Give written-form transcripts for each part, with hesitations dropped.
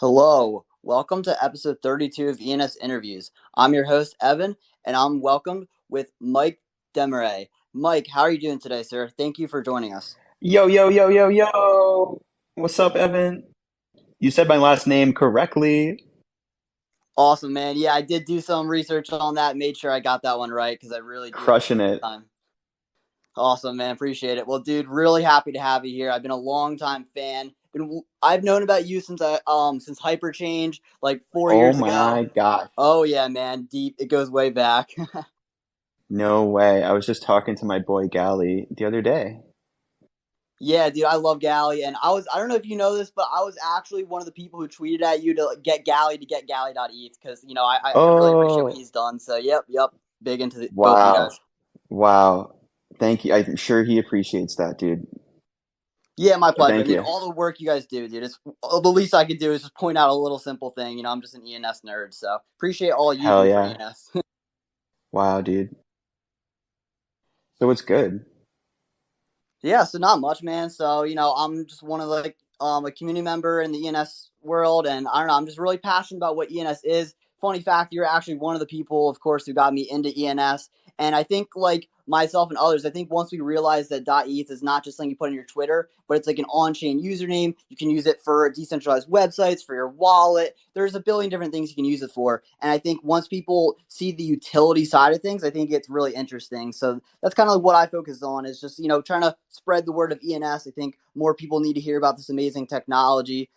Hello, welcome to episode 32 of ENS Interviews. I'm your host, Evan, and I'm welcomed with Mike Demarais. Mike, how are you doing today, sir? Thank you for joining us. Yo, yo, yo, yo, yo. What's up, Evan? You said my last name correctly. Awesome, man. Yeah, I did do some research on that, made sure I got that one right because I really do Crushing appreciate it. the time. Awesome, man. Appreciate it. Well, dude, really happy to have you here. I've been a long time fan. I've known about you since Hyperchange, like four Oh years ago. my gosh. Oh yeah, man. Deep. It goes way back. No way. I was just talking to my boy Gally the other day. Yeah, dude, I love Galley, and I don't know if you know this, but I was actually one of the people who tweeted at you to get Galley to get Galley.eth because I really appreciate what Oh, he's done. So yep, big into both of you wow. guys. Wow. Thank you. I'm sure he appreciates that, dude. Yeah, my So pleasure. I thank mean, you. all the work you guys do, dude. It's the least I could do is just point out a little simple thing. I'm just an ENS nerd, so appreciate all you Hell do for yeah. ENS. Wow, dude. So it's good. Yeah, so not much, man. So, I'm just one of a community member in the ENS world, and I don't know, I'm just really passionate about what ENS is. Funny fact, you're actually one of the people, of course, who got me into ENS. And I think like myself and others, I think once we realize that .eth is not just something you put on your Twitter, but it's like an on-chain username. You can use it for decentralized websites, for your wallet. There's a billion different things you can use it for. And I think once people see the utility side of things, I think it's really interesting. So that's kind of like what I focus on is just, trying to spread the word of ENS. I think more people need to hear about this amazing technology.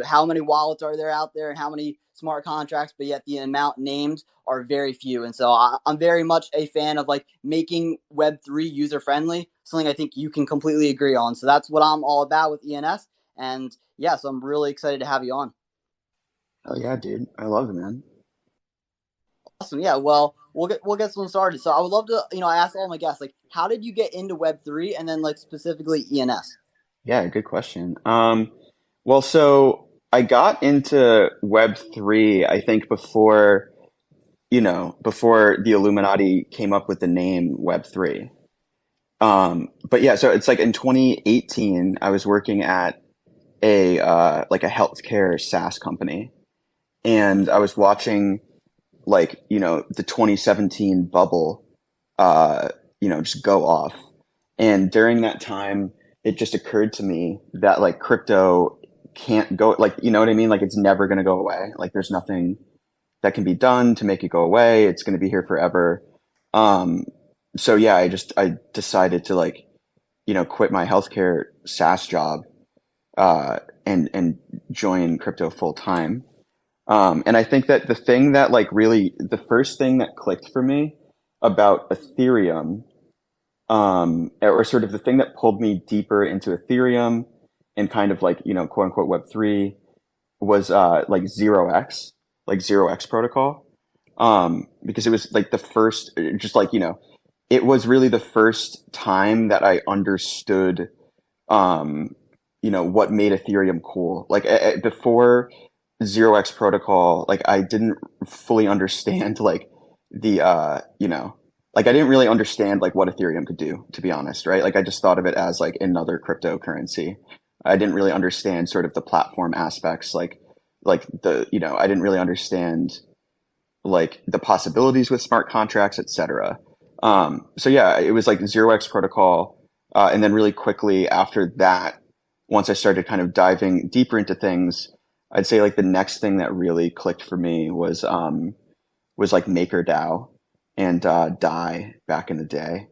How many wallets are there out there and how many smart contracts, but yet the amount named are very few. And so I'm very much a fan of like making Web3 user friendly, something I think you can completely agree on. So that's what I'm all about with ENS. And yeah, so I'm really excited to have you on. Hell yeah, dude. I love it, man. Awesome. Yeah. Well, we'll get someone started. So I would love to, I ask all my guests, like, how did you get into Web3 and then like specifically ENS? Yeah, good question. Well, so I got into Web3, I think before the Illuminati came up with the name Web3. But yeah, so it's like in 2018, I was working at a healthcare SaaS company, and I was watching the 2017 bubble, uh, just go off. And during that time, it just occurred to me that like crypto can't go, like, you know what I mean? Like it's never going to go away. Like there's nothing that can be done to make it go away. It's going to be here forever. Um, so yeah, I decided to quit my healthcare SaaS job, and join crypto full time. And I think that the thing that the first thing that clicked for me about Ethereum, or sort of the thing that pulled me deeper into Ethereum and kind of quote unquote Web3 was like 0x, like 0x protocol. Because it was like the first, just it was really the first time that I understood, what made Ethereum cool. Like before 0x protocol, like I didn't fully understand the, like I didn't really understand like what Ethereum could do, to be honest, right? Like I just thought of it as like another cryptocurrency. I didn't really understand sort of the platform aspects, I didn't really understand like the possibilities with smart contracts, etc. So yeah, it was like 0x protocol, and then really quickly after that, once I started kind of diving deeper into things, I'd say like the next thing that really clicked for me was like MakerDAO and Dai back in the day.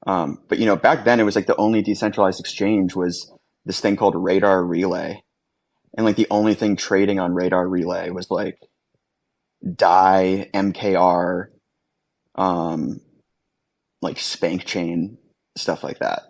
But back then it was like the only decentralized exchange was this thing called Radar Relay, and like the only thing trading on Radar Relay was like Dai, MKR, um, like Spank Chain, stuff like that.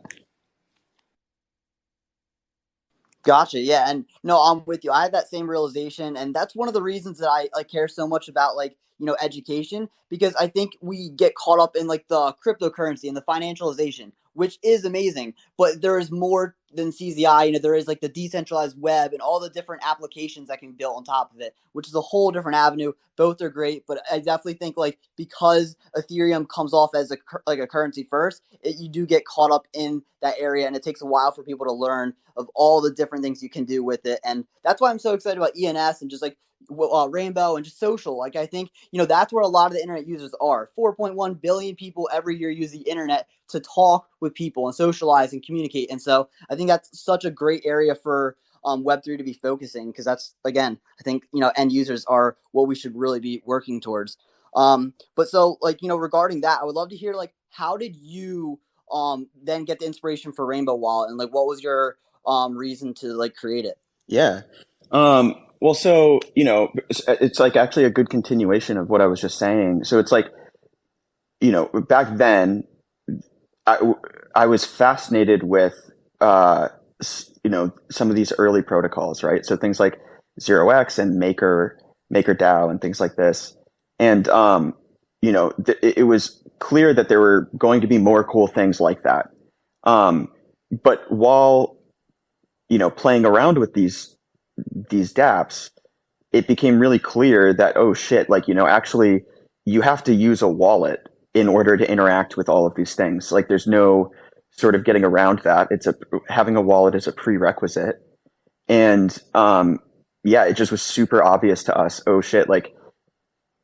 Gotcha. Yeah, and no, I'm with you. I had that same realization, and that's one of the reasons that I like care so much about like education, because I think we get caught up in like the cryptocurrency and the financialization, which is amazing, but there is more than sees the eye. There is like the decentralized web and all the different applications that can be built on top of it, which is a whole different avenue. Both are great, but I definitely think like because Ethereum comes off as a currency first, you do get caught up in that area, and it takes a while for people to learn of all the different things you can do with it. And that's why I'm so excited about ENS and just like Rainbow and just social. Like I think that's where a lot of the internet users are. 4.1 billion people every year use the internet to talk with people and socialize and communicate. And so I think that's such a great area for Web3 to be focusing, because that's, again, I think end users are what we should really be working towards. But so like regarding that, I would love to hear like how did you then get the inspiration for Rainbow Wallet, and like what was your reason to like create it? Yeah. Well, so, it's like actually a good continuation of what I was just saying. So it's like, back then, I, I was fascinated with, some of these early protocols, right? So things like 0x and MakerDAO and things like this. And, it was clear that there were going to be more cool things like that. But while, playing around with these dApps, it became really clear that, oh shit, like, actually you have to use a wallet in order to interact with all of these things. Like there's no sort of getting around that. Having a wallet is a prerequisite. And yeah, it just was super obvious to us, oh shit, like,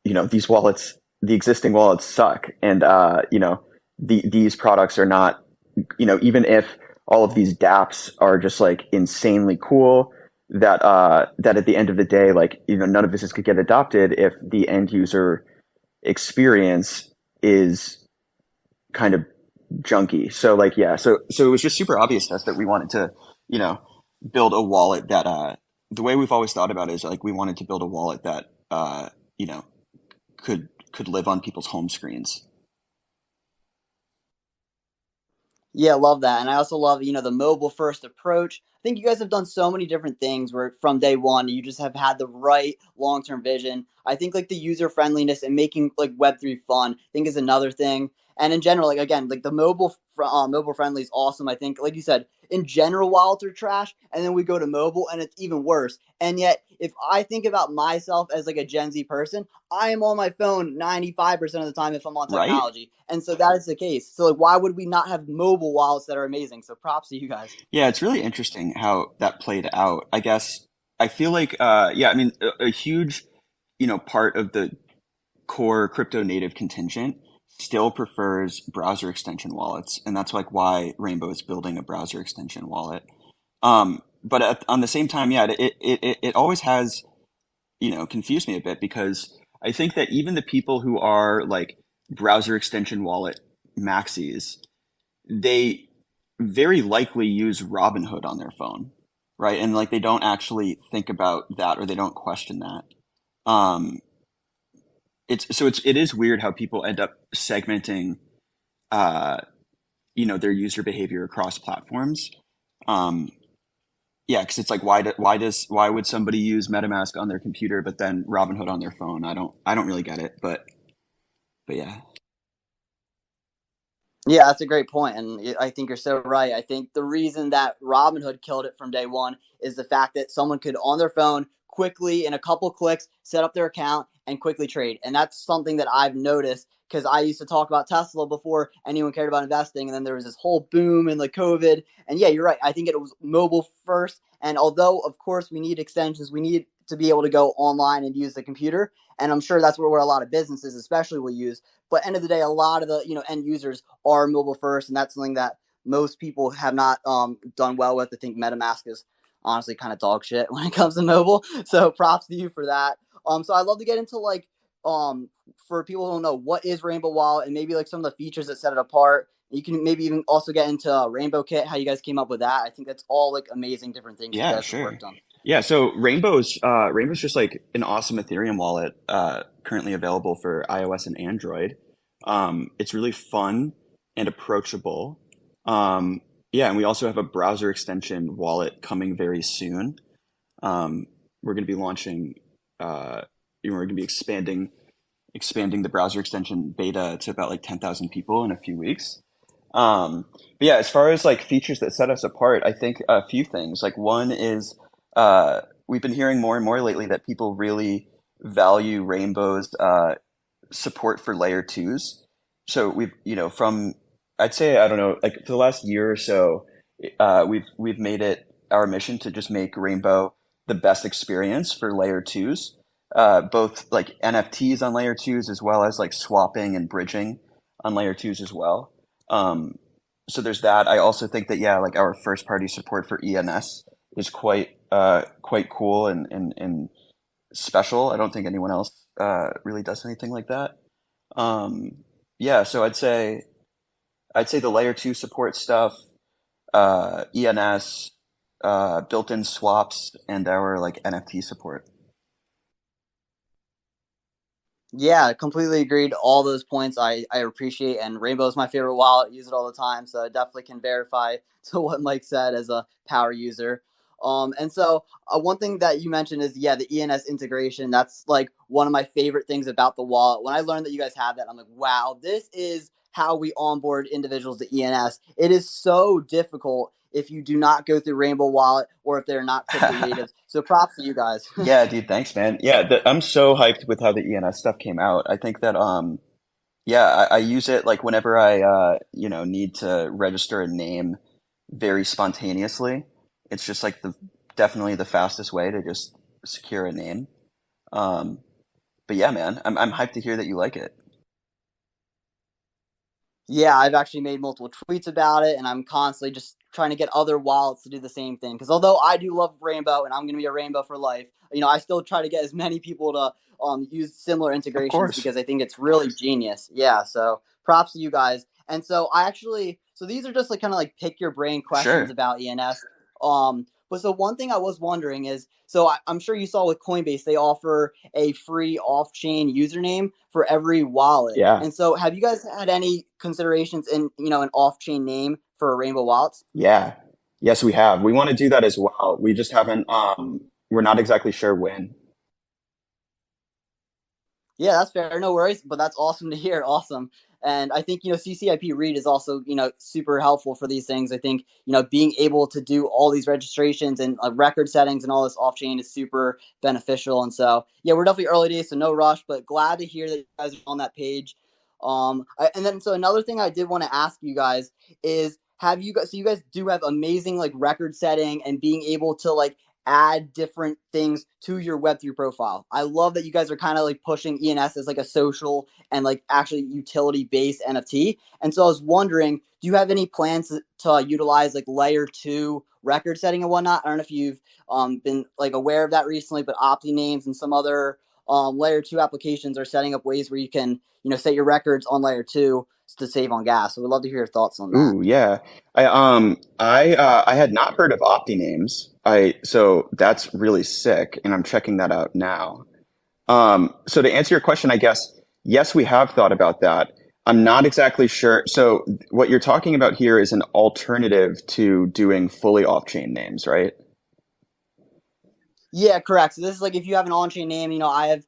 these wallets, the existing wallets suck. And these products are not, even if all of these dApps are just like insanely cool, that at the end of the day, like, none of this is could get adopted if the end user experience is kind of junky. So like, yeah, so it was just super obvious to us that we wanted to, you know, build a wallet that the way we've always thought about it is like we wanted to build a wallet that you know, could live on people's home screens. Yeah, love that. And I also love, the mobile first approach. I think you guys have done so many different things where from day one, you just have had the right long term vision. I think like the user friendliness and making like Web3 fun, I think is another thing. And in general, like again, like the mobile friendly is awesome. I think, like you said, in general, wallets are trash, and then we go to mobile, and it's even worse. And yet, if I think about myself as like a Gen Z person, I am on my phone 95% of the time if I'm on Right? technology. And so that is the case. So like why would we not have mobile wallets that are amazing? So props to you guys. Yeah, it's really interesting how that played out. I guess I feel like yeah, I mean a huge, part of the core crypto native contingent still prefers browser extension wallets, and that's like why Rainbow is building a browser extension wallet. But on the same time, yeah, it always has, confused me a bit because I think that even the people who are like browser extension wallet maxis, they very likely use Robinhood on their phone, right? And like they don't actually think about that or they don't question that. Um, it is weird how people end up segmenting, uh, their user behavior across platforms. Um, yeah, because it's like why would somebody use MetaMask on their computer but then Robinhood on their phone? I don't really get it, but yeah, Yeah, that's a great point, and I think you're so right. I think the reason that Robinhood killed it from day one is the fact that someone could, on their phone, quickly in a couple clicks, set up their account and quickly trade. And that's something that I've noticed because I used to talk about Tesla before anyone cared about investing, and then there was this whole boom in like COVID. And yeah, you're right. I think it was mobile first, and although of course we need extensions, we need to be able to go online and use the computer. And I'm sure that's where a lot of businesses, especially, will use. But end of the day, a lot of the end users are mobile first, and that's something that most people have not done well with. I think MetaMask is honestly kind of dog shit when it comes to mobile. So props to you for that. So I'd love to get into like for people who don't know what is Rainbow Wallet and maybe like some of the features that set it apart. You can maybe even also get into Rainbow Kit, how you guys came up with that. I think that's all like amazing different things you yeah, guys have sure. worked on. Yeah, so Rainbow's just like an awesome Ethereum wallet currently available for iOS and Android. It's really fun and approachable. Um, yeah, and we also have a browser extension wallet coming very soon. We're going to be launching, we're going to be expanding expanding the browser extension beta to about like 10,000 people in a few weeks. But yeah, as far as like features that set us apart, I think a few things. Like one is we've been hearing more and more lately that people really value Rainbow's support for layer twos. So we've, from I'd say I don't know, like for the last year or so, we've made it our mission to just make Rainbow the best experience for layer twos, both like NFTs on layer twos as well as like swapping and bridging on layer twos as well. Um, so there's that. I also think that yeah, like our first party support for ENS is quite cool and special. I don't think anyone else really does anything like that. Um, yeah, so I'd say the layer two support stuff, ENS, built-in swaps, and our like NFT support. Yeah, completely agreed. All those points I appreciate, and Rainbow is my favorite wallet. Use it all the time, so I definitely can verify to what Mike said as a power user. And so one thing that you mentioned is yeah, the ENS integration. That's like one of my favorite things about the wallet. When I learned that you guys have that, I'm like, wow, this is how we onboard individuals to ENS. It is so difficult if you do not go through Rainbow Wallet or if they're not crypto natives. So props to you guys. Yeah, dude, thanks, man. Yeah, I'm so hyped with how the ENS stuff came out. I think that yeah, I use it like whenever I need to register a name very spontaneously. It's just like the definitely the fastest way to just secure a name. Um, but yeah, man, I'm hyped to hear that you like it. Yeah, I've actually made multiple tweets about it, and I'm constantly just trying to get other wallets to do the same thing. Because although I do love Rainbow, and I'm going to be a Rainbow for life, I still try to get as many people to use similar Of integrations course. because I think it's really genius. Yeah, so props to you guys. And so so these are just like kind of like pick your brain questions Sure. about ENS. But so one thing I was wondering is, I'm sure you saw with Coinbase they offer a free off-chain username for every wallet. Yeah. And so, have you guys had any considerations in an off-chain name for Rainbow Wallets? Yeah. Yes, we have. We want to do that as well. We just haven't, we're not exactly sure when. Yeah, that's fair. No worries, but that's awesome to hear. Awesome. And I think, CCIP read is also, super helpful for these things. I think, being able to do all these registrations and record settings and all this off chain is super beneficial. And so, yeah, we're definitely early days, so no rush, but glad to hear that you guys are on that page. And then, so another thing I did want to ask you guys is, so you guys do have amazing like record setting and being able to like add different things to your Web3 profile. I love that you guys are kind of like pushing ENS as like a social and like actually utility based NFT. And so I was wondering, do you have any plans to utilize like layer two record setting and whatnot? I don't know if you've been like aware of that recently, but Opti names and some other layer two applications are setting up ways where you can, set your records on layer two to save on gas. So we'd love to hear your thoughts on that. Ooh, yeah. I had not heard of OptiNames. So that's really sick, and I'm checking that out now. So to answer your question, I guess yes, we have thought about that. I'm not exactly sure. So what you're talking about here is an alternative to doing fully off-chain names, right? Yeah, correct. So this is like if you have an on-chain name, I have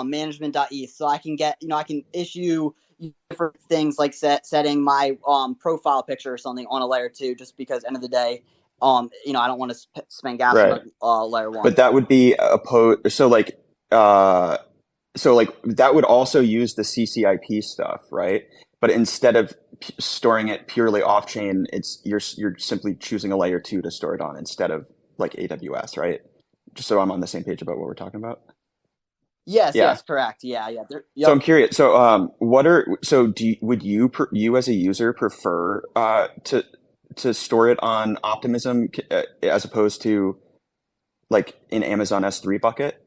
management.eth, so I can get, I can issue different things like setting my profile picture or something on a layer two, just because end of the day, I don't want to spend gas on Right. a layer one. But that would be opposed. So like that would also use the CCIP stuff, right? But instead of storing it purely off chain, you're simply choosing a layer two to store it on instead of like AWS, right? Just so I'm on the same page about what we're talking about. Yes, Yeah. yes, correct. Yeah, yeah. So Yep. I'm curious. So what are so do you, would you you as a user prefer to store it on Optimism as opposed to like in Amazon S3 bucket?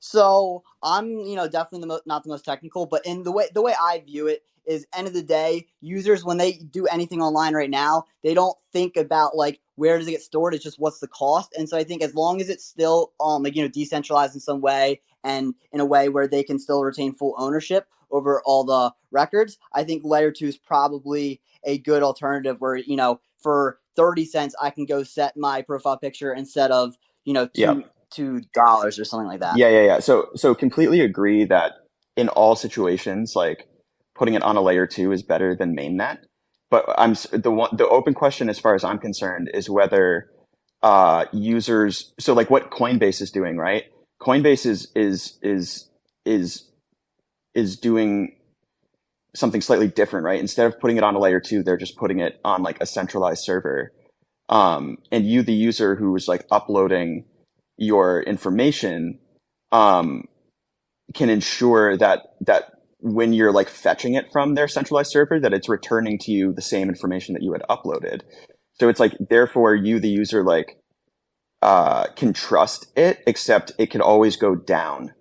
So I'm, definitely not the most technical, but in the way I view it is, end of the day, users when they do anything online right now, they don't think about like where does it get stored. It's just what's the cost. And so I think as long as it's still like decentralized in some way and in a way where they can still retain full ownership over all the records, I think layer two is probably a good alternative where for 30 cents I can go set my profile picture instead of Yep. $2 or something like that. Yeah. So completely agree that in all situations, like putting it on a layer two is better than mainnet. But the open question, as far as I'm concerned, is whether users. So like what Coinbase is doing, right? Coinbase is is doing something slightly different, right? Instead of putting it on a layer two, they're just putting it on like a centralized server. And you, the user who is like uploading your information, um, can ensure that when you're like fetching it from their centralized server, that it's returning to you the same information that you had uploaded. So it's like, therefore, you, the user, like can trust it, except it can always go down,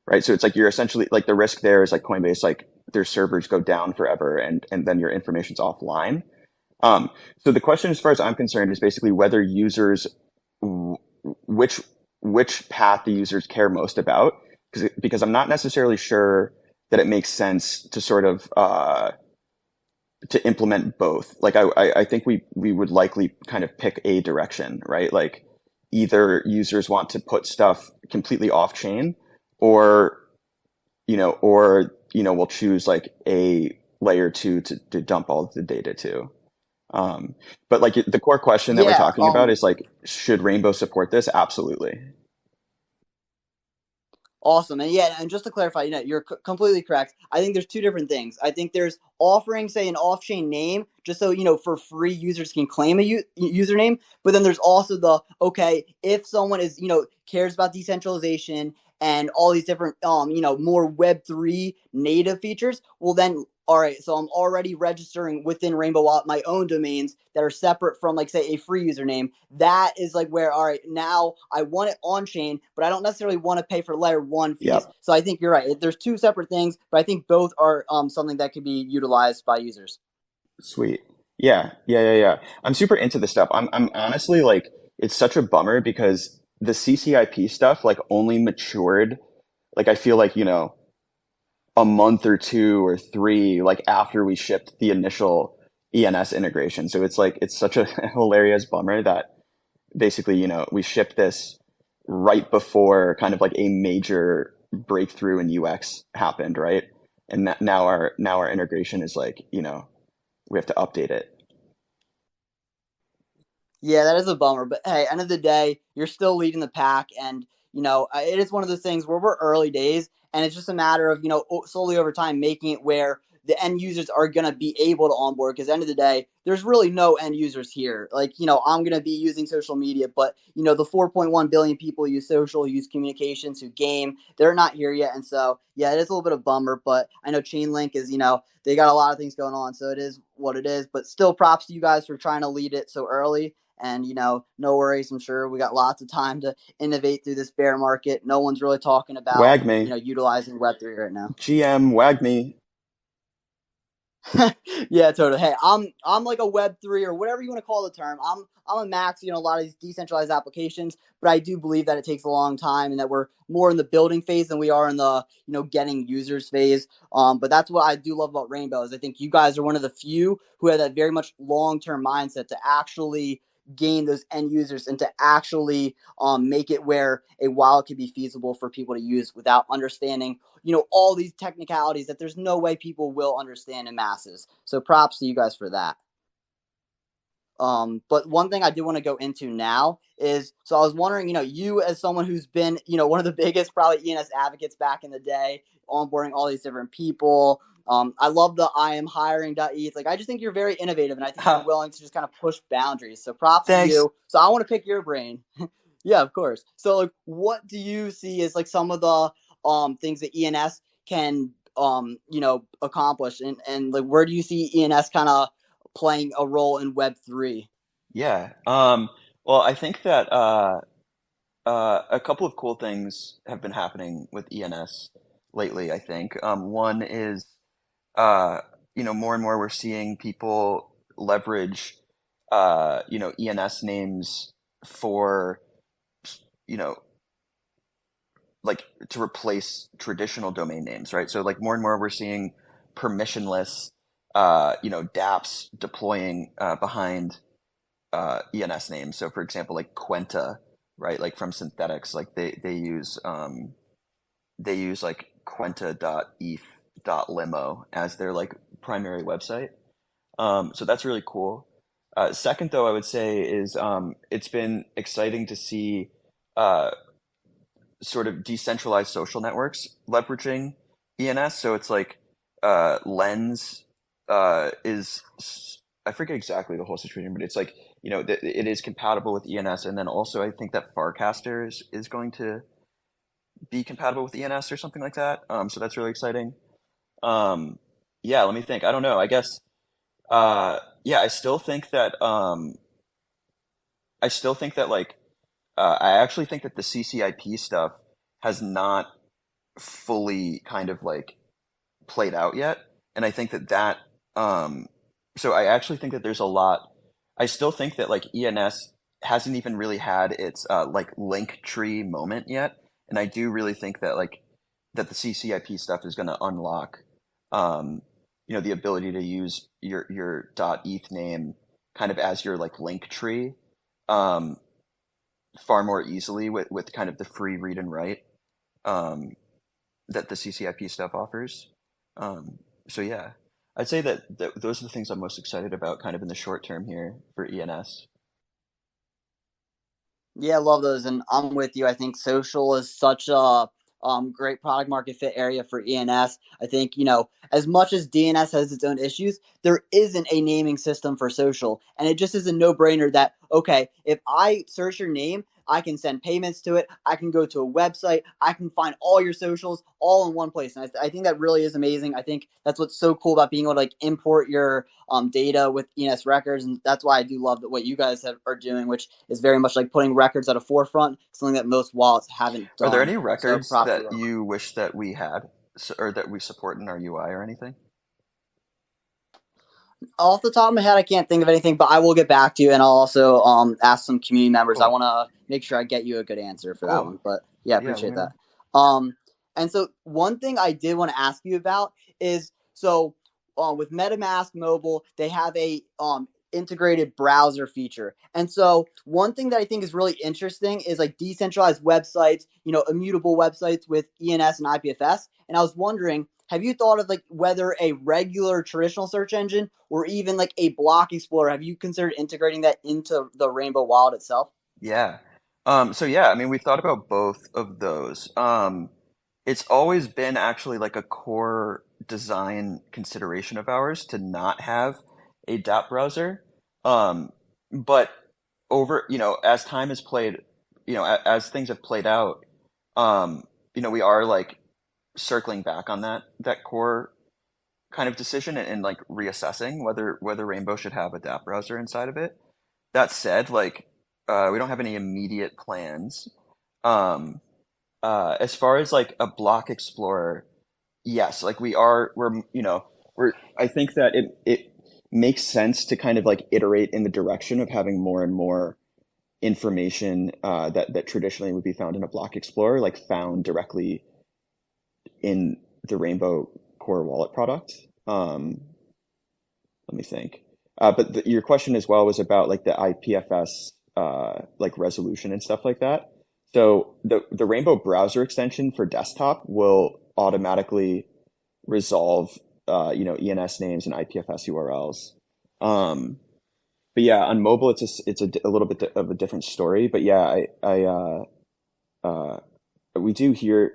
right? So it's like you're essentially like the risk there is like Coinbase, like their servers go down forever, and then your information's offline. Um, so the question, as far as I'm concerned, is basically whether users which which path the users care most about, because I'm not necessarily sure that it makes sense to sort of to implement both. Like I think we would likely kind of pick a direction, right? Like either users want to put stuff completely off chain, or we'll choose like a layer two to dump all of the data to. But like the core question that we're Yeah. talking about is like, should Rainbow support this? Absolutely. Awesome. And yeah, and just to clarify, you're completely correct. I think there's two different things. I think there's offering, say, an off-chain name, just so, for free users can claim a username. But then there's also okay, if someone cares about decentralization and all these different, more Web3 native features, well, then all right, so I'm already registering within Rainbow Wallet my own domains that are separate from, like, say, a free username. That is like where, all right, now I want it on chain, but I don't necessarily want to pay for layer one fees. Yep. So I think you're right. There's two separate things, but I think both are something that could be utilized by users. Sweet. Yeah. I'm super into this stuff. I'm honestly like, it's such a bummer because the CCIP stuff like only matured. Like I feel like, a month or two or three, like after we shipped the initial ENS integration. So it's like, it's such a hilarious bummer that basically, we shipped this right before kind of like a major breakthrough in UX happened, right? And that now our integration is like, we have to update it. Yeah, that is a bummer. But hey, end of the day, you're still leading the pack, and it is one of those things where we're early days, and it's just a matter of slowly over time making it where the end users are gonna be able to onboard. Because end of the day, there's really no end users here. Like I'm gonna be using social media, but the 4.1 billion people who use social, who use communications, who game, they're not here yet, and so yeah, it is a little bit of a bummer. But I know Chainlink is they got a lot of things going on, so it is what it is. But still, props to you guys for trying to lead it so early. And no worries. I'm sure we got lots of time to innovate through this bear market. No one's really talking about Wag me. utilizing Web3 right now. GM, wag me. Yeah, totally. Hey, I'm like a Web3 or whatever you want to call the term. I'm a max, a lot of these decentralized applications, but I do believe that it takes a long time and that we're more in the building phase than we are in the getting users phase. But that's what I do love about Rainbow is I think you guys are one of the few who have that very much long term mindset to actually gain those end users and to actually make it where a wallet can be feasible for people to use without understanding all these technicalities that there's no way people will understand in masses. So props to you guys for that. But one thing I do want to go into now is, so I was wondering, you as someone who's been, one of the biggest probably ENS advocates back in the day, onboarding all these different people. I love the I am hiring.eth. Like, I just think you're very innovative and I think you're willing to just kind of push boundaries. So props to Thanks. you. So I want to pick your brain. Yeah, of course. So like, what do you see as like some of the things that ENS can accomplish, and like where do you see ENS kind of playing a role in Web3? Yeah. Well, I think that a couple of cool things have been happening with ENS lately, I think. One is, uh, more and more we're seeing people leverage, ENS names for, you know, like to replace traditional domain names, right? So like more and more we're seeing permissionless, dApps deploying behind ENS names. So for example, like Quenta right? Like from synthetics, like they use like Quenta.eth.limo as their like primary website. So that's really cool. Second, though, I would say is it's been exciting to see uh, sort of decentralized social networks leveraging ENS. So it's like Lens is I forget exactly the whole situation, but it's like it is compatible with ENS, and then also I think that Farcaster is going to be compatible with ENS or something like that. So that's really exciting. Um, yeah, let me think. I don't know. I guess yeah, I still think that like I actually think that the CCIP stuff has not fully kind of like played out yet, and I think that um, so I actually think that there's a lot. I still think that like ENS hasn't even really had its like link tree moment yet, and I do really think that like that the CCIP stuff is going to unlock, um, the ability to use your .eth name kind of as your like link tree, um, far more easily with kind of the free read and write. Um, that the CCIP stuff offers. Um, so yeah, I'd say that those are the things I'm most excited about, kind of in the short term here for ENS. Yeah, I love those, and I'm with you. I think social is such a great product market fit area for ENS. I think as much as DNS has its own issues, there isn't a naming system for social, and it just is a no brainer that okay, if I search your name, I can send payments to it. I can go to a website. I can find all your socials all in one place, and I think that really is amazing. I think that's what's so cool about being able to like import your data with ENS records, and that's why I do love that what you guys are doing, which is very much like putting records at a forefront, something that most wallets haven't Are there done. any So records props to that them. you wish that we had, or that we support in our UI or anything? Off the top of my head, I can't think of anything, but I will get back to you, and I'll also ask some community members. I Cool, want to make sure I get you a good answer for that cool. one. But yeah, Yeah, let appreciate me that. know. Um, and so one thing I did want to ask you about is so with MetaMask Mobile, they have a integrated browser feature. And so one thing that I think is really interesting is like decentralized websites, immutable websites with ENS and IPFS. And I was wondering, have you thought of like whether a regular traditional search engine or even like a block explorer, have you considered integrating that into the Rainbow wallet itself? Yeah. So yeah, I mean, we've thought about both of those. It's always been actually like a core design consideration of ours to not have a dApp browser. Um, but as time has played, as things have played out, um, we are like circling back on that core kind of decision and like reassessing whether Rainbow should have a dApp browser inside of it. That said, like we don't have any immediate plans. Um, as far as like a block explorer, yes, like we're I think that it makes sense to kind of like iterate in the direction of having more and more information that traditionally would be found in a block explorer, like found directly in the Rainbow Core Wallet product. Let me think. But your question as well was about like the IPFS like resolution and stuff like that. So the Rainbow browser extension for desktop will automatically resolve ENS names and IPFS URLs. Um, but yeah, on mobile it's a little bit of a different story. But yeah, uh, we do hear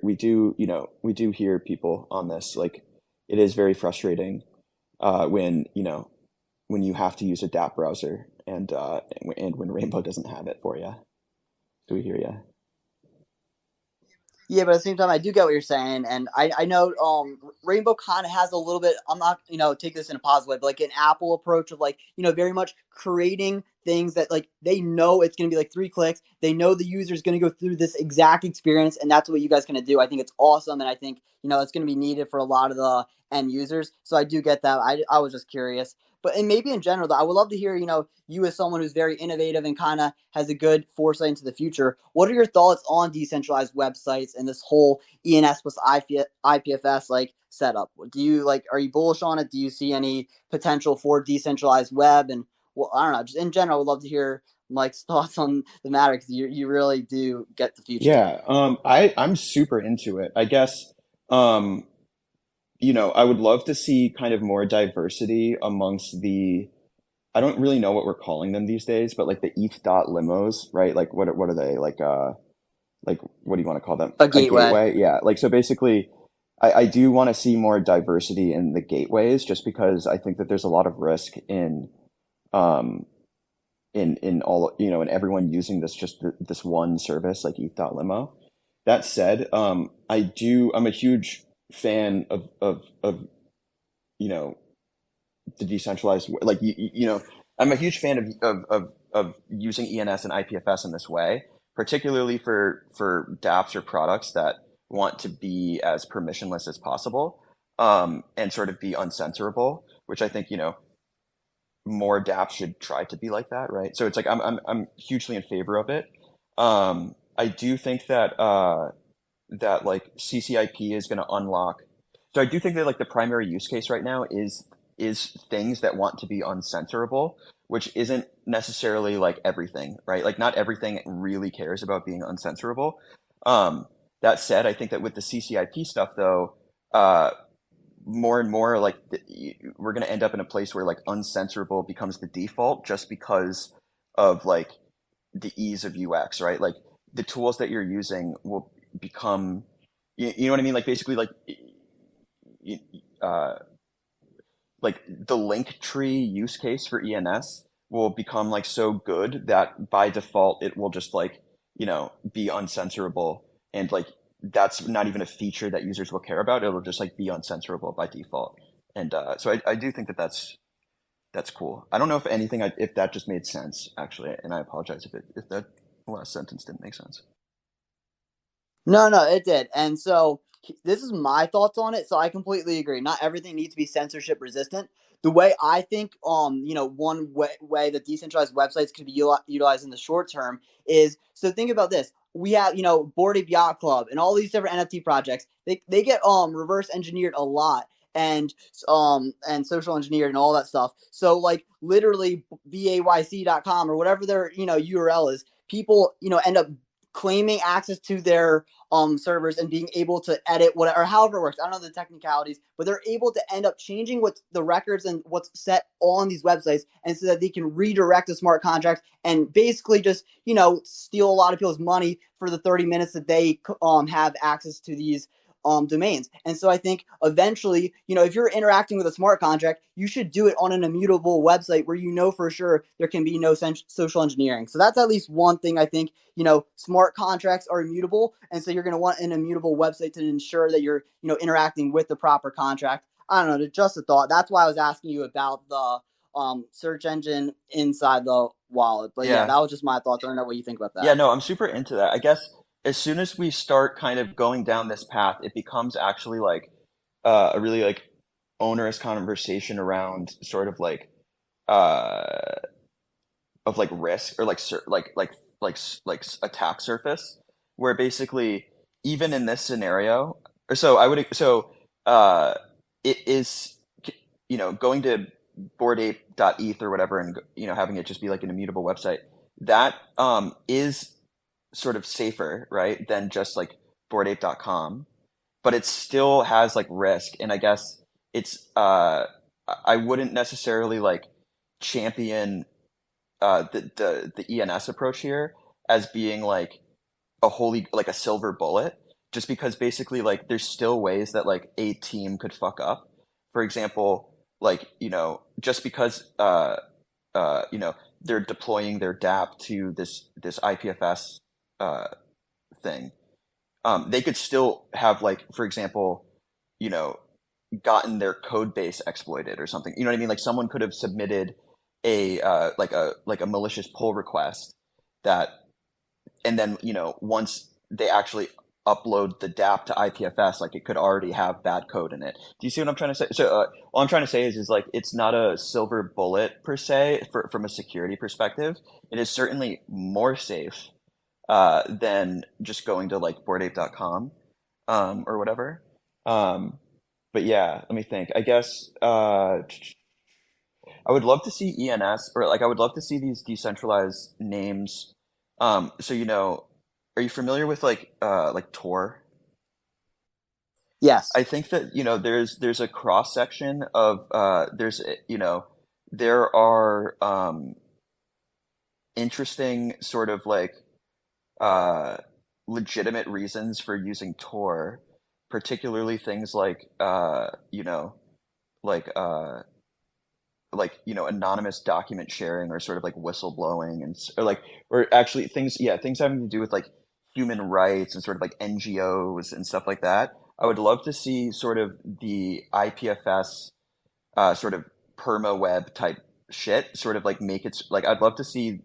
people on this. Like it is very frustrating when when you have to use a dApp browser and when Rainbow doesn't have it for you. So we hear you. Yeah, but at the same time, I do get what you're saying, and I know Rainbow kind of has a little bit. I'm not take this in a positive way, but like an Apple approach of like very much creating things that like they know it's going to be like 3 clicks. They know the user is going to go through this exact experience, and that's what you guys going to do. I think it's awesome, and I think it's going to be needed for a lot of the end users. So I do get that. I was just curious. But and maybe in general, though, I would love to hear, you as someone who's very innovative and kind of has a good foresight into the future. What are your thoughts on decentralized websites and this whole ENS plus IPFS like setup? Do you like? Are you bullish on it? Do you see any potential for decentralized web? And well, I don't know. Just in general, I would love to hear Mike's thoughts on the matter because you really do get the future. Yeah, I'm super into it. I guess, um, I would love to see kind of more diversity amongst I don't really know what we're calling them these days, but like the ETH dot limos, right? Like what are they? Like what do you want to call them? A A gateway. gateway? Yeah. Like so basically I do want to see more diversity in the gateways just because I think that there's a lot of risk um in all in everyone using this one service like ETH dot limo. That said, I'm a huge fan of you know the decentralized like I'm a huge fan of using ENS and IPFS in this way, particularly for dApps or products that want to be as permissionless as possible, and sort of be uncensorable, which I think more dApps should try to be like that, right? So it's like I'm hugely in favor of it. I do think that like CCIP is going to unlock. So I do think that like the primary use case right now is things that want to be uncensorable, which isn't necessarily like everything, right? Like not everything really cares about being uncensorable. Um, that said, I think that with the CCIP stuff though, more and more like we're going to end up in a place where like uncensorable becomes the default just because of like the ease of UX, right? Like the tools that you're using will become, you know what I mean? Like basically, uh, like the link tree use case for ENS will become like so good that by default it will just like be uncensorable, and like that's not even a feature that users will care about. It'll just like be uncensorable by default, and so I do think that that's cool. I don't know if anything if that just made sense actually, and I apologize if that last sentence didn't make sense. No, no, it did. And so this is my thoughts on it. So I completely agree. Not everything needs to be censorship resistant. The way I think, one way that decentralized websites could be utilized in the short term is so think about this. We have, Bored Ape Yacht Club and all these different NFT projects. They get reverse engineered a lot and social engineered and all that stuff. So like literally BAYC.com or whatever their URL is, people end up claiming access to their servers and being able to edit whatever, or however it works. I don't know the technicalities, but they're able to end up changing what's the records and what's set on these websites, and so that they can redirect the smart contracts and basically just steal a lot of people's money for the 30 minutes that they have access to these domains. And so I think eventually, if you're interacting with a smart contract, you should do it on an immutable website where for sure there can be no social engineering. So that's at least one thing I think. Smart contracts are immutable, and so you're going to want an immutable website to ensure that you're interacting with the proper contract. I don't know, just a thought. That's why I was asking you about the search engine inside the wallet. But yeah, Yeah, that was just my thoughts. I don't know what you think about yeah, that. no, I'm super into that. I guess as soon as we start kind of going down this path, it becomes actually like a really like onerous conversation around sort of like uh of like risk or like attack surface, where basically even in this scenario, or so I would so uh it is going to boardape.eth or whatever, and having it just be like an immutable website that is sort of safer, right, than just like boardape.com, but it still has like risk. And I guess it's I wouldn't necessarily like champion the ENS approach here as being like a holy like a silver bullet, just because basically like there's still ways that like a team could fuck up. For example, like just because they're deploying their dApp to this IPFS uh thing, they could still have like, for example, you know gotten their code base exploited or something. You know what I mean? Like someone could have submitted a malicious pull request that, and then once they actually upload the dApp to IPFS, like it could already have bad code in it. Do you see what I'm trying to say? So all I'm trying to say is like it's not a silver bullet per se from a security perspective. It is certainly more safe than just going to like boardape.com or whatever. Um, but yeah, let me think. I guess I would love to see ENS, or like I would love to see these decentralized names. So are you familiar with like Tor? Yes. I think that there's a cross section of there are interesting sort of like uh, legitimate reasons for using Tor, particularly things like anonymous document sharing or sort of like whistleblowing or actually things having to do with like human rights and sort of like NGOs and stuff like that. I would love to see sort of the IPFS sort of perma web type shit sort of like make it like I'd love to see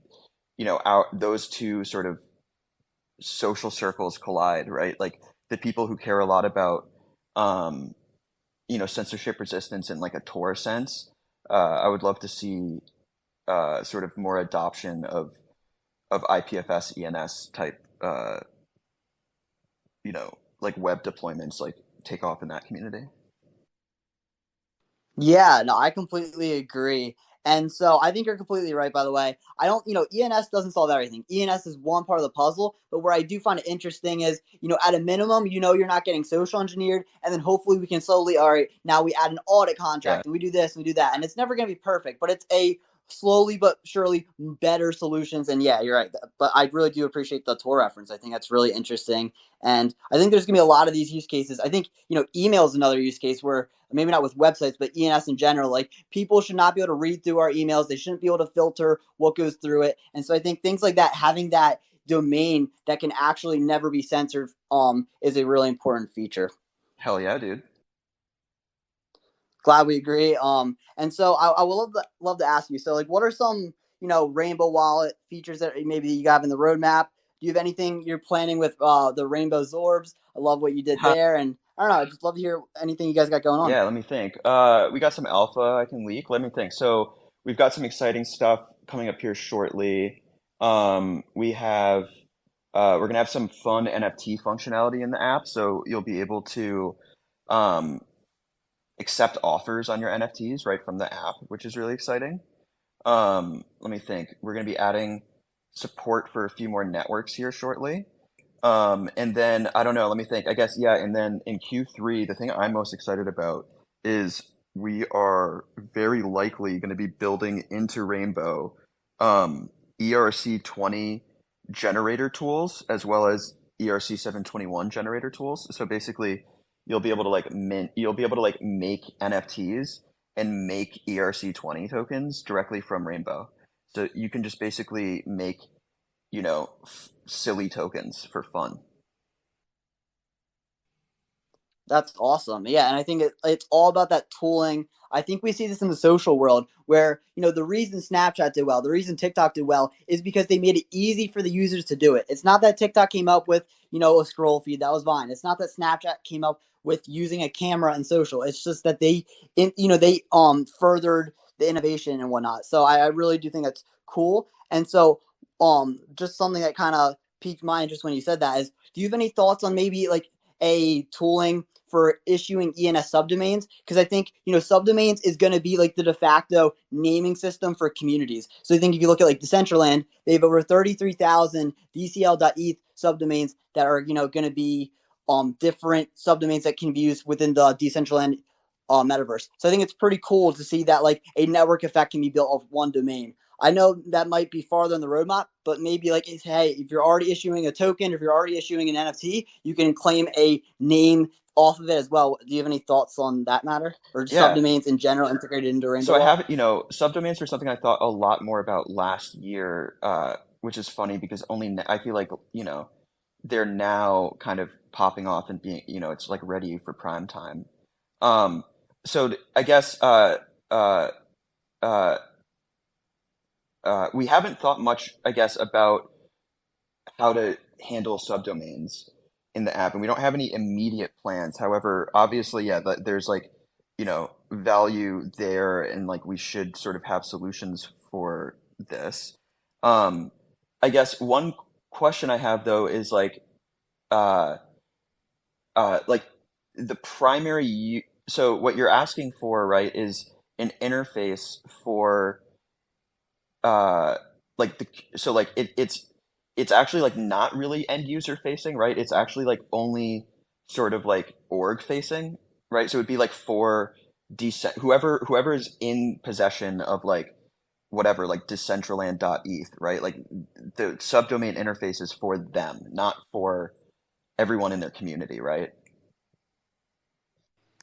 those two sort of social circles collide, right? Like the people who care a lot about um censorship resistance in like a Tor sense. I would love to see sort of more adoption of IPFS ENS type like web deployments like take off in that community. Yeah, no, I completely agree. And so I think you're completely right, by the way. I don't, ENS doesn't solve everything. ENS is one part of the puzzle, but where I do find it interesting is, at a minimum, you're not getting social engineered. And then hopefully we can slowly, all right, now we add an audit Yeah, contract and we do this and we do that. And it's never going to be perfect, but it's a slowly but surely better solutions. And yeah, you're right. But I really do appreciate the Tor reference. I think that's really interesting. And I think there's going to be a lot of these use cases. I think, email is another use case where maybe not with websites, but ENS in general, like people should not be able to read through our emails. They shouldn't be able to filter what goes through it. And so I think things like that, having that domain that can actually never be censored, is a really important feature. hell yeah, dude. Glad we agree. And so I would love to ask you. So like, what are some Rainbow Wallet features that maybe you have in the roadmap? Do you have anything you're planning with the Rainbow Zorbs? I love what you did there, and I don't know. I'd just love to hear anything you guys got going on. Yeah, let me think. We got some alpha I can leak. Let me think. So we've got some exciting stuff coming up here shortly. We're gonna have some fun NFT functionality in the app, so you'll be able to um, accept offers on your NFTs right from the app, which is really exciting. Let me think. We're gonna be adding support for a few more networks here shortly. And then I don't know, let me think. I guess yeah, and then in Q3, the thing I'm most excited about is we are very likely going to be building into Rainbow ERC20 generator tools as well as ERC721 generator tools. So basically, you'll be able to like make NFTs and make ERC20 tokens directly from Rainbow. So you can just basically make silly tokens for fun. That's awesome. Yeah, and I think it's all about that tooling. I think we see this in the social world where, the reason Snapchat did well, the reason TikTok did well is because they made it easy for the users to do it. It's not that TikTok came up with, a scroll feed that was Vine. It's not that Snapchat came up with using a camera and social. It's just that they furthered the innovation and whatnot. So I really do think that's cool. And so just something that kind of piqued my interest when you said that is, do you have any thoughts on maybe like a tooling for issuing ENS subdomains? Because I think subdomains is going to be like the de facto naming system for communities. So I think if you look at like Decentraland, they have over 33,000 DCL.eth subdomains that are going to be different subdomains that can be used within the Decentraland metaverse. So I think it's pretty cool to see that like a network effect can be built off one domain. I know that might be farther in the roadmap, but maybe like, hey, if you're already issuing a token, if you're already issuing an NFT, you can claim a name off of it as well. Do you have any thoughts on that matter, or just Yeah. subdomains in general integrated into So Rainbow I Wallet? have, subdomains are something I thought a lot more about last year, which is funny because I feel like, they're now kind of popping off and being, it's like ready for prime time. Um, I guess uh, uh, we haven't thought much, I guess, about how to handle subdomains in the app, and we don't have any immediate plans. However, obviously, yeah, there's like, value there, and like we should sort of have solutions for this. Um, I guess one question I have though is uh, like the primary so what you're asking for, right, is an interface for uh like the so like it's actually like not really end user facing, right? It's actually like only sort of like org facing, right? So it'd be like for decent whoever is in possession of like whatever like decentraland.eth, right? Like the subdomain interface is for them, not for everyone in their community, right?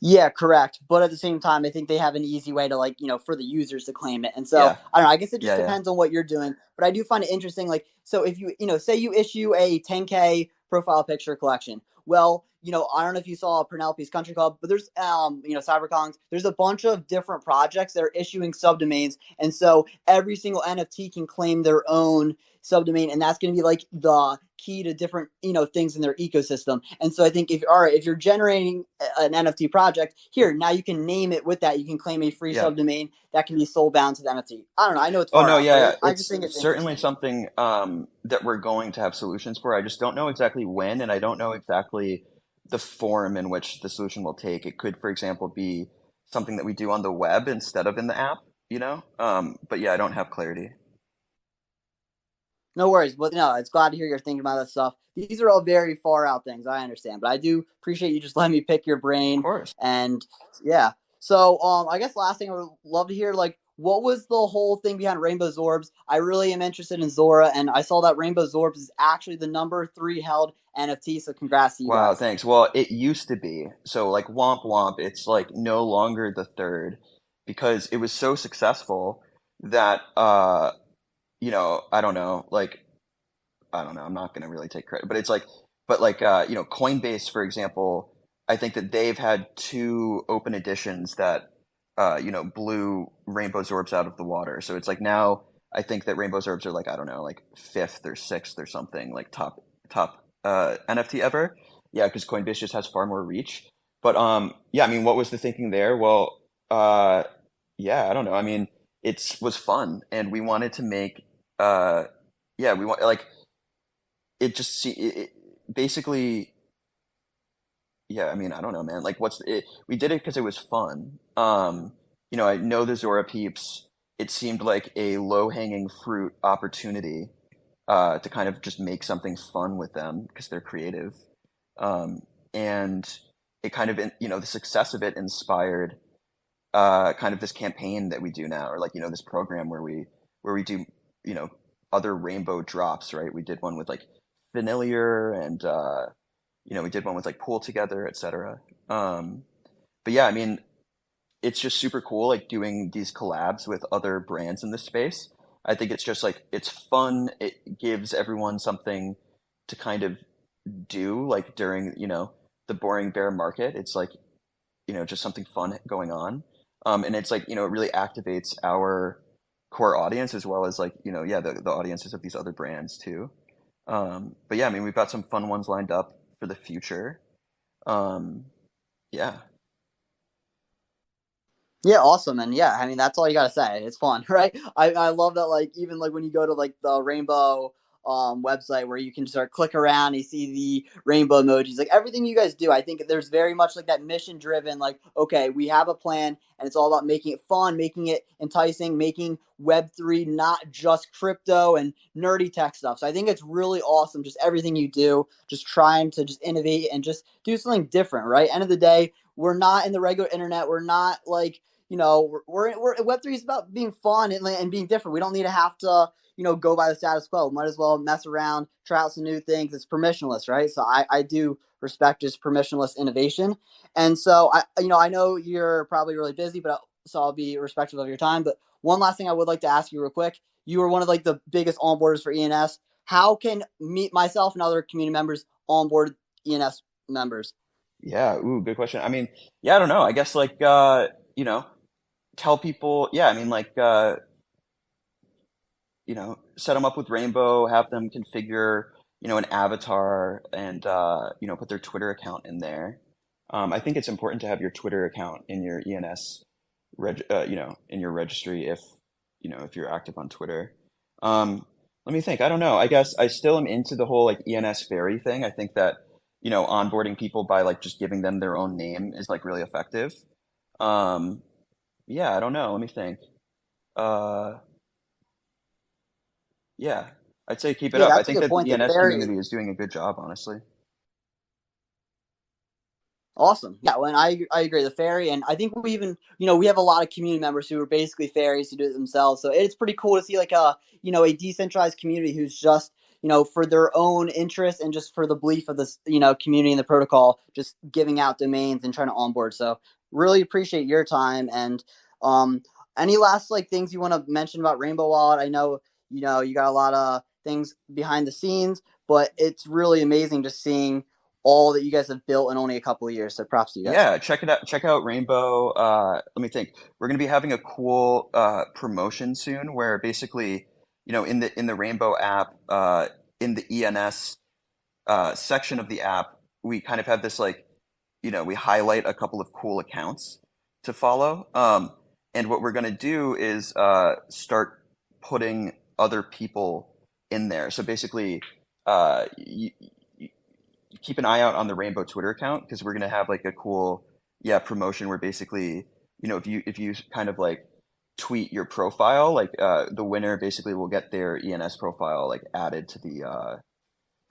Yeah, correct. But at the same time, I think they have an easy way to for the users to claim it. And so Yeah. I don't know. I guess it just Yeah, yeah. depends on what you're doing. But I do find it interesting. Like, so if say you issue a 10K profile picture collection. Well, I don't know if you saw Penelope's Country Club, but there's CyberCons. There's a bunch of different projects that are issuing subdomains, and so every single NFT can claim their own subdomain, and that's going to be like the key to different things in their ecosystem. And so I think if you're generating an NFT project, here now you can name it with that. You can claim a free Yeah. subdomain that can be sold bound to the NFT. I don't know. I know it's Oh far no, out, yeah, but yeah. I just It's think it's certainly interesting. something that we're going to have solutions for. I just don't know exactly when, and I don't know exactly the form in which the solution will take. It could, for example, be something that we do on the web instead of in the app, you know? But yeah, I don't have clarity. No worries. But no, it's glad to hear you're thinking about that stuff. These are all very far out things. I understand, but I do appreciate you just letting me pick your Of brain. course. And yeah, so I guess last thing I would love to hear, like, what was the whole thing behind Rainbow Zorbs? I really am interested in Zora, and I saw that Rainbow Zorbs is actually the number 3 held NFT. So congrats to you Wow, guys. thanks. Well, it used to be. So like womp womp, it's like no longer the third because it was so successful that I don't know, like I don't know. I'm not going to really take credit, but it's like, but like, Coinbase, for example, I think that they've had two open editions that, blew Rainbow Zorbs out of the water. So it's like now I think that Rainbow Zorbs are like, I don't know, like fifth or sixth or something, like top, NFT ever. Yeah, because Coinbase just has far more reach. But, yeah, I mean, what was the thinking there? Well, uh, yeah, I don't know. I mean, was fun and we wanted to make, uh, yeah, we want like, basically, yeah, I mean, I don't know, man. Like we did it because it was fun. I know the Zora peeps. It seemed like a low-hanging fruit opportunity to kind of just make something fun with them because they're creative. And it kind of, the success of it inspired kind of this campaign that we do now, or like, this program where we do, you know, other rainbow drops, right? We did one with like Vanillier and we did one with like Pool Together, etc. But yeah, I mean, it's just super cool like doing these collabs with other brands in this space. I think it's just like it's fun. It gives everyone something to kind of do like during, the boring bear market. It's like, just something fun going on. And it's like, it really activates our core audience as well as like, yeah, the audiences of these other brands too. But yeah, I mean, we've got some fun ones lined up for the future. Um, yeah, Yeah, awesome. And yeah, I mean that's all you gotta say. It's fun, right? I love that, like, even like when you go to like the rainbow website where you can start click around and you see the rainbow emojis, like everything you guys do, I think there's very much like that mission driven, like, okay, we have a plan and it's all about making it fun, making it enticing, making Web3 not just crypto and nerdy tech stuff. So I think it's really awesome, just everything you do, just trying to just innovate and just do something different, right? End of the day, we're not in the regular internet. We're not like, we're Web3 is about being fun and being different. We don't need to have to, go by the status quo. Might as well mess around, try out some new things. It's permissionless, right? So I do respect just permissionless innovation. And so I know you're probably really busy, but so I'll be respectful of your time. But one last thing I would like to ask you real quick. You were one of like the biggest onboarders for ENS. How can myself and other community members onboard ENS members? yeah. Ooh, good question. I mean, yeah, I don't know. I guess like tell people. Yeah, I mean like set them up with Rainbow, have them configure, an avatar and, put their Twitter account in there. I think it's important to have your Twitter account in your ENS in your registry if you're active on Twitter. Let me think. I don't know. I guess I still am into the whole like ENS fairy thing. I think that, onboarding people by like just giving them their own name is like really effective. Um, Yeah, I don't know. Let me think. Uh, yeah, I'd say keep it Yeah, up. I that's a think good that the point. The ENS ferry. community is doing a good job, honestly. Awesome. Yeah, well, and I agree. The fairy, and I think we even we have a lot of community members who are basically fairies who do it themselves. So it's pretty cool to see like a decentralized community who's just for their own interest and just for the belief of this community and the protocol, just giving out domains and trying to onboard. So really appreciate your time and um any last like things you want to mention about Rainbow Wallet. I know you got a lot of things behind the scenes, but it's really amazing just seeing all that you guys have built in only a couple of years. So props to you guys. Yeah, check it out. Check out Rainbow. Let me think. We're going to be having a cool promotion soon, where basically, in the Rainbow app, in the ENS section of the app, we kind of have this like, we highlight a couple of cool accounts to follow. And what we're going to do is start putting other people in there. So basically, you keep an eye out on the Rainbow Twitter account because we're going to have like a cool, yeah, promotion where basically, if you kind of like tweet your profile, like the winner basically will get their ENS profile like added to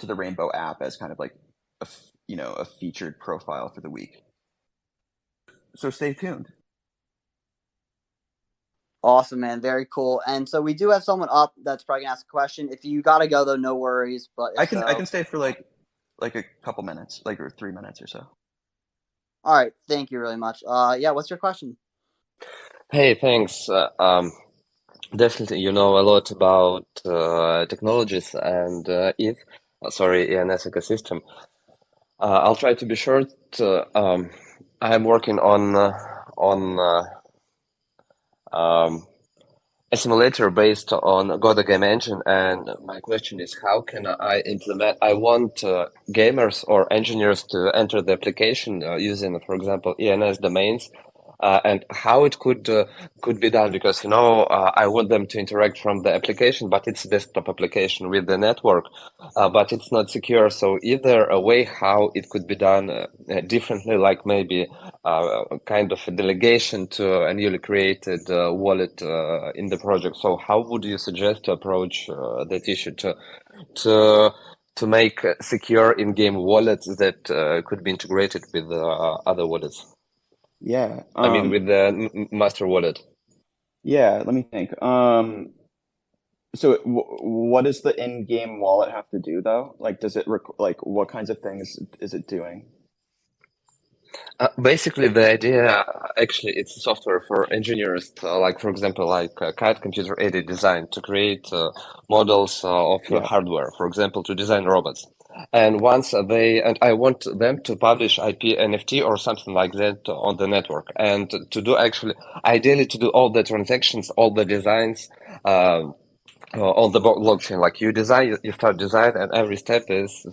the Rainbow app as kind of like a featured profile for the week. So stay tuned. Awesome, man. Very cool. And so we do have someone up that's probably gonna ask a question. If you gotta go though, no worries. But if I can so, stay for like a couple minutes, like or 3 minutes or so. all right. Thank you really much. Yeah. What's your question? Hey, thanks. Definitely, you know a lot about technologies and ENS ecosystem. I'll try to be short. I'm working on a simulator based on Goda game engine, and my question is, how can I implement? I want gamers or engineers to enter the application using, for example, ENS domains, and how it could be done. Because I want them to interact from the application, but it's a desktop application with the network, but it's not secure. So, is there a way how it could be done differently, like maybe kind of a delegation to a newly created wallet in the project. So how would you suggest to approach that issue to to make secure in-game wallets that could be integrated with other wallets? Yeah. I mean, with the master wallet. Yeah. Let me think. So what does the in-game wallet have to do though? Like, does it like what kinds of things is it doing? Basically, the idea actually it's software for engineers, like for example, like CAD computer aided design to create models of Yeah. hardware, for example, to design robots. And once and I want them to publish IP NFT or something like that on the network, and to do actually, ideally, to do all the transactions, all the designs. On the blockchain, like you start design, and every step is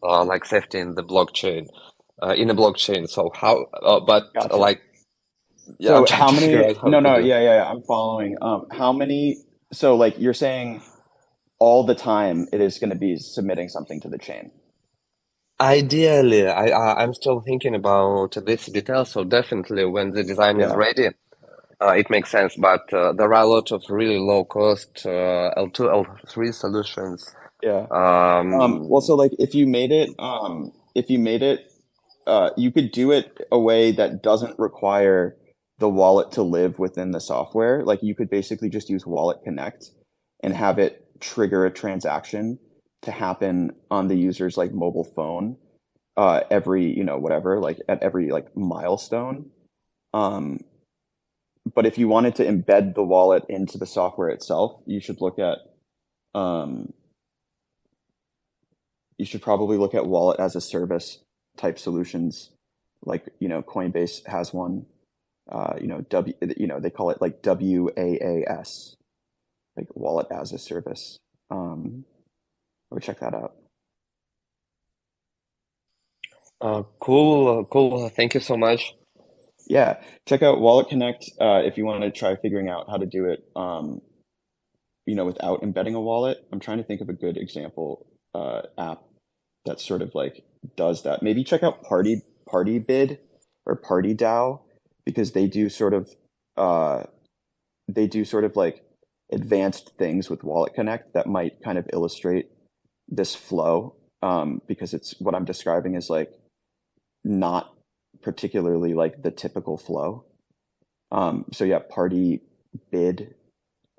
like safety in the blockchain, in a blockchain. So how? But Gotcha. yeah, I'm So trying how to figure many? out how No, it could no, do. yeah, I'm following. How many? So like you're saying all the time it is going to be submitting something to the chain. Ideally, I'm still thinking about this detail. So definitely, when the design is Yeah, ready, it makes sense. But there are a lot of really low cost L2, L3 solutions. yeah. Well, Um, so like if you made it, you could do it a way that doesn't require the wallet to live within the software. Like you could basically just use Wallet Connect and have it trigger a transaction to happen on the user's like mobile phone, every, whatever, like at every like milestone. Um, but if you wanted to embed the wallet into the software itself, um, you should probably look at wallet as a service type solutions. Like, Coinbase has one. They call it like WAAS, like wallet as a service. I would check that out. cool. Thank you so much. Yeah, check out Wallet Connect if you want to try figuring out how to do it. Without embedding a wallet. I'm trying to think of a good example app that sort of like does that. Maybe check out Party Bid or Party DAO because they do sort of. uh, they do sort of like advanced things with Wallet Connect that might kind of illustrate this flow, because it's what I'm describing is like not particularly like the typical flow. So yeah, party bid.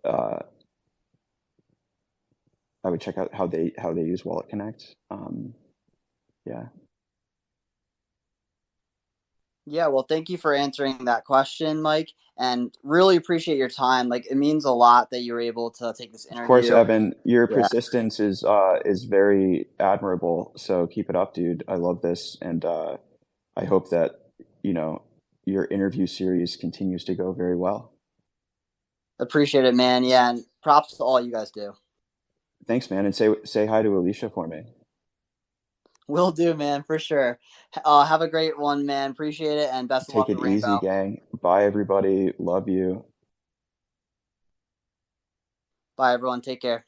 Uh, I would check out how they use Wallet Connect. Yeah, Yeah, well, thank you for answering that question, Mike, and really appreciate your time. Like, it means a lot that you were able to take this of course, interview. Evan. Your Yeah, persistence is very admirable. So keep it up, dude. I love this, and I hope that you know your interview series continues to go very well. appreciate it, man. Yeah, and props to all you guys do. Thanks, man, and say hi to Alicia for me. Will do, man, for sure. Have a great one, man. Appreciate it, and best of Take luck it with easy, Rainbow. gang. Bye, everybody. Love you. Bye, everyone. Take care.